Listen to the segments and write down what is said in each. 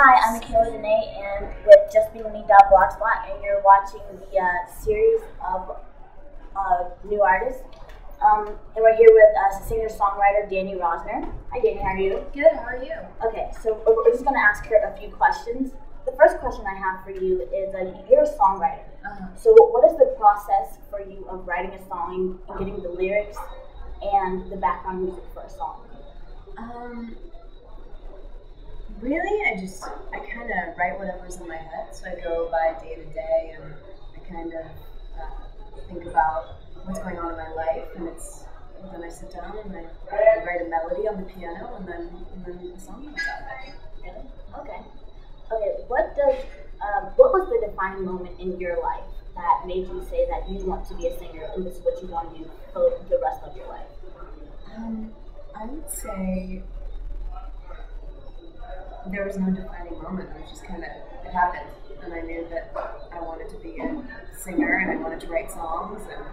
Hi, I'm Michaela Danni, and with justbeingme.blogspot, and you're watching the series of new artists. And we're here with singer-songwriter Danni Rosner. Hi, Danni. How are you? Good. How are you? Okay, so we're just going to ask her a few questions. The first question I have for you is, you're a songwriter. So what is the process for you of writing a song and getting the lyrics and the background music for a song? Really, I kind of write whatever's in my head. So I go by day to day, and I kind of think about what's going on in my life, and then I sit down and I write a melody on the piano, and then the song comes out. Really? Okay. Okay. What was the defining moment in your life that made you say that you want to be a singer and this is what you want to do for the rest of your life? I would say there was no defining moment. It was just it happened, and I knew that I wanted to be a singer and I wanted to write songs. And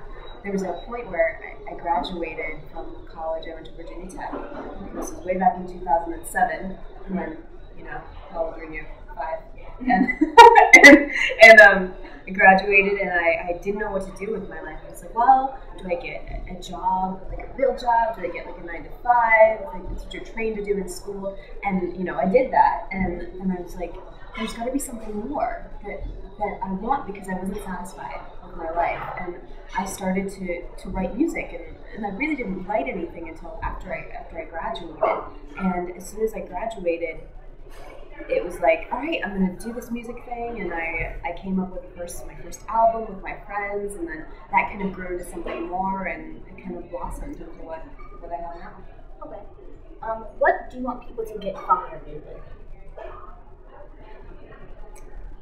there was a point where I graduated from college. I went to Virginia Tech. This was way back in 2007 when, how old were you? 5. And I graduated, and I didn't know what to do with my life. I was like, well, do I get a job, like a real job? Do I get like a 9 to 5? Like that's what you're trained to do in school? And I did that, and I was like, there's got to be something more that I want, because I wasn't satisfied with my life. And I started to write music, and I really didn't write anything until after I graduated. And as soon as I graduated, it was like, all right, I'm going to do this music thing, and I came up with my first album with my friends, and then that kind of grew into something more, and it kind of blossomed into what I have now. Okay. What do you want people to get from your music?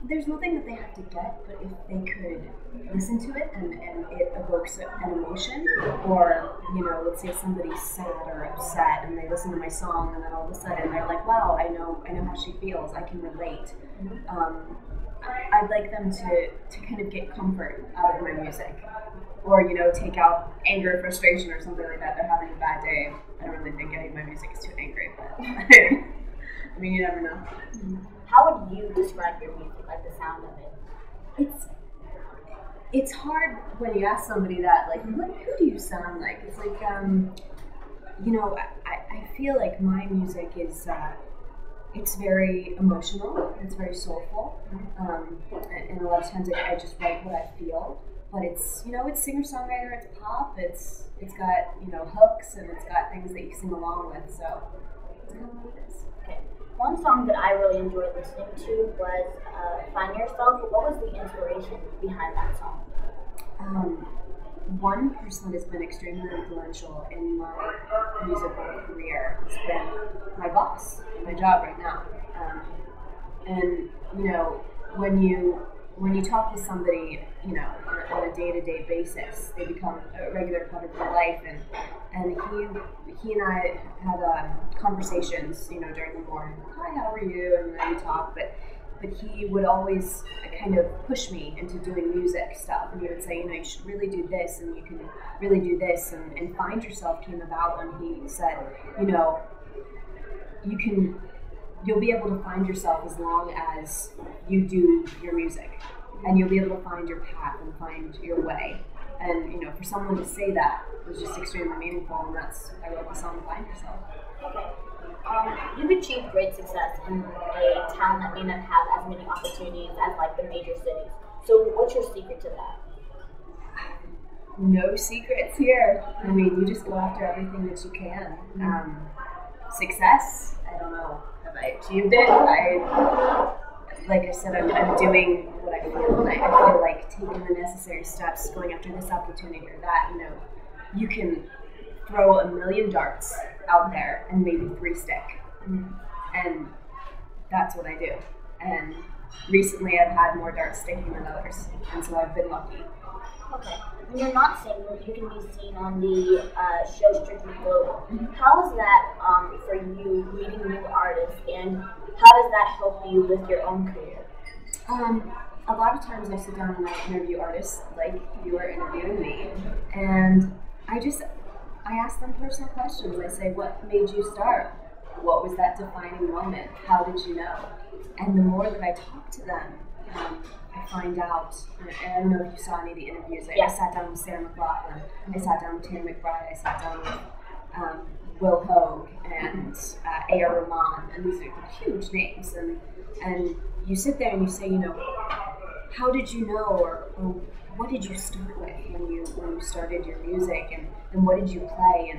There's nothing that they have to get, but if they could listen to it and it evokes an emotion, or, let's say somebody's sad or upset and they listen to my song, and then all of a sudden they're like, wow, I know how she feels, I can relate. I'd like them to kind of get comfort out of my music, or, take out anger, frustration, or something like that. They're having a bad day. I don't really think any of my music is too angry, but I mean, you never know. How would you describe your music, like the sound of it? It's hard when you ask somebody that, like, who do you sound like? It's like, I feel like my music is, it's very emotional, it's very soulful, and a lot of times I just write what I feel, but it's, it's singer-songwriter, it's pop, it's got, hooks, and it's got things that you sing along with, so it's kind of what it is. Okay. One song that I really enjoyed listening to was Find Yourself. What was the inspiration behind that song? One person that has been extremely influential in my musical career has been my boss, my job right now. And when you talk to somebody, on a day-to-day basis, they become a regular part of your life, and he and I had conversations, during the morning. Hi, how are you? And then we talk, but he would always kind of push me into doing music stuff, and he would say, you should really do this, and you can really do this, and Find Yourself came about when he said, you'll be able to find yourself as long as you do your music, and you'll be able to find your path and find your way. And, for someone to say that was just extremely meaningful, and I wrote the song Find Yourself. Okay. You've achieved great success in a town that may not have as many opportunities as, like, the major cities. So what's your secret to that? No secrets here. I mean, you just go after everything that you can. Success, I don't know. Have I achieved it? Like I said, I'm doing what I feel, and I feel like taking the necessary steps, going after this opportunity or that, you can throw a million darts out there and maybe 3 stick. And that's what I do. And recently I've had more darts sticking than others, and so I've been lucky. Okay. When you're not singing, you can be seen on the show Strictly Global. How is that for you, meeting new artists, and how does that help you with your own career? A lot of times I sit down and I interview artists like you are interviewing me, and I ask them personal questions. I say, what made you start? what was that defining moment? How did you know? And the more that I talk to them, I find out, and I don't know if you saw any of the interviews, I sat down with Sarah McLachlan, I sat down with Tina McBride, I sat down with Will Hogue and A.R. Rahman, and these are huge names, and you sit there and you say, how did you know, or what did you start with when you started your music, and what did you play,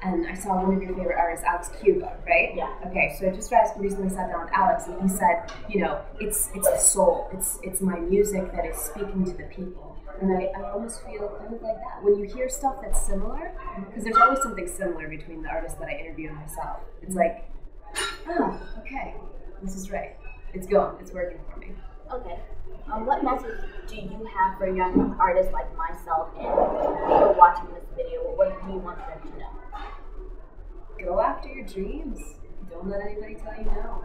and I saw one of your favorite artists, Alex Cuba, right? Yeah. Okay, so I just recently sat down with Alex, and he said, it's the soul, it's my music that is speaking to the people. And I almost feel kind of like that. When you hear stuff that's similar, because there's always something similar between the artists that I interview and myself. It's like, oh, okay, this is right. It's going, it's working for me. Okay. What message do you have for young artists like myself and people watching this video? What do you want them to know? Go after your dreams. Don't let anybody tell you no.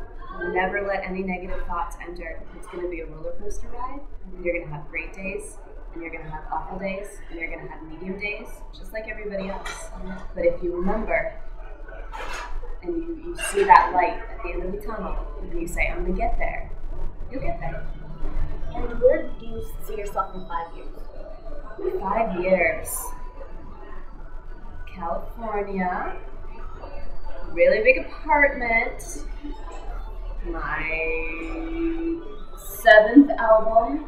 Never let any negative thoughts enter. It's going to be a roller coaster ride. You're going to have great days, and you're going to have awful days, and you're going to have medium days, just like everybody else. But if you remember, and you see that light at the end of the tunnel, and you say, I'm going to get there, you'll get there. And where do you see yourself in 5 years? 5 years. California. Really big apartment. My 7th album.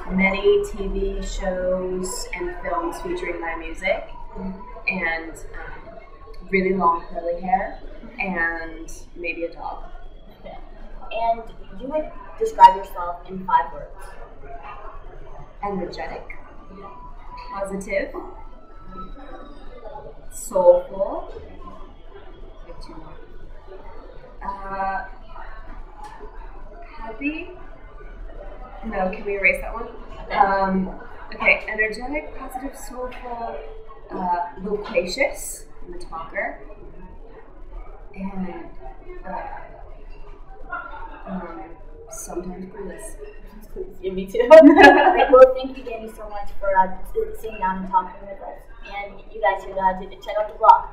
Many TV shows and films featuring my music. And really long curly hair. And maybe a dog. Okay. And you would describe yourself in 5 words. Energetic. Positive. Soulful. I have 2 more. Happy. No, can we erase that one? Okay, energetic, positive, soulful, loquacious. I'm a talker. And sometimes clueless. Yeah, me too. Right, well, thank you, Danni, so much for sitting down and talking with us. And you guys should check out the blog.